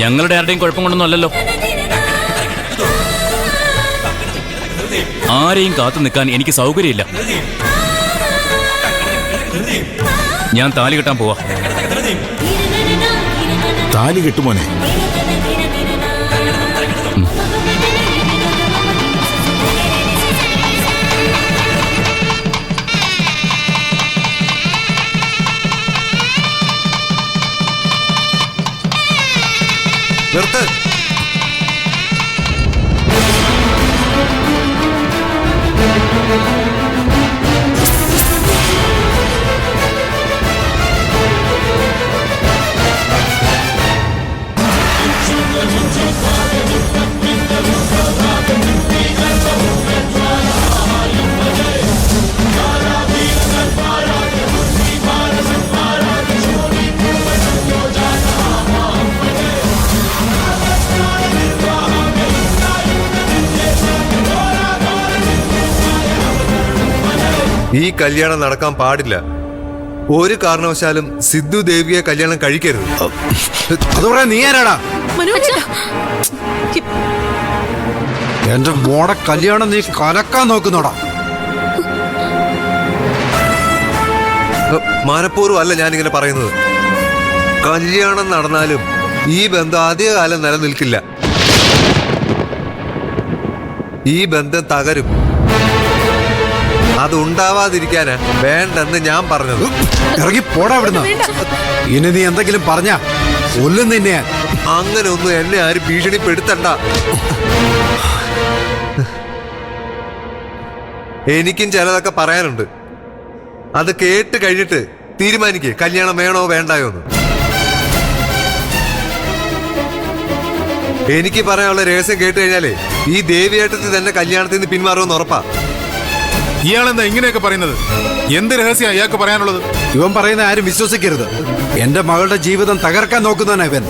ഞങ്ങളുടെ ആരുടെയും കുഴപ്പം കൊണ്ടൊന്നും അല്ലല്ലോ. ആരെയും കാത്തു നിൽക്കാൻ എനിക്ക് സൗകര്യമില്ല. ഞാൻ താലി കെട്ടാൻ പോവാ. താലി കെട്ടുമോനെ? നിർത്ത്. ഈ കല്യാണം നടക്കാൻ പാടില്ല. ഒരു കാരണവശാലും സിദ്ധു ദേവിയെ കല്യാണം കഴിക്കരുത്. അത് പറയാൻ നീ ആരാടാ? എന്റെ മോടെ കല്യാണം നീ കലക്കാൻ നോക്കുന്നോടാ. മനഃപൂർവ്വം അല്ല ഞാനിങ്ങനെ പറയുന്നത്. കല്യാണം നടന്നാലും ഈ ബന്ധം അധികകാലം നിലനിൽക്കില്ല. ഈ ബന്ധം തകരും. അതുണ്ടാവാതിരിക്കാനാ വേണ്ടെന്ന് ഞാൻ പറഞ്ഞത്. ഇറങ്ങി പോടാ ഇവിടുന്ന്. ഇനി നീ എന്തെങ്കിലും പറഞ്ഞാ കൊല്ലും നിന്നെ. അങ്ങനെ ഒന്നും എന്നെ ആരും ഭീഷണിപ്പെടുത്തണ്ട. എനിക്കും ചിലതൊക്കെ പറയാനുണ്ട്. അത് കേട്ട് കഴിഞ്ഞിട്ട് തീരുമാനിക്കേ കല്യാണം വേണോ വേണ്ടായോ എന്ന്. എനിക്ക് പറയാനുള്ള രഹസ്യം കേട്ട് കഴിഞ്ഞാലേ ഈ ദേവിയേട്ടത്തിൽ തന്നെ കല്യാണത്തിൽ നിന്ന് പിന്മാറുമെന്ന് ഉറപ്പാ. ഇയാളെന്താ ഇങ്ങനെയൊക്കെ പറയുന്നത്? എന്ത് രഹസ്യം അയാൾക്ക് പറയാനുള്ളത്? ഇവൻ പറയുന്ന ആരും വിശ്വസിക്കരുത്. എന്റെ മകളുടെ ജീവിതം തകർക്കാൻ നോക്കുന്നവനാ ഇവൻ.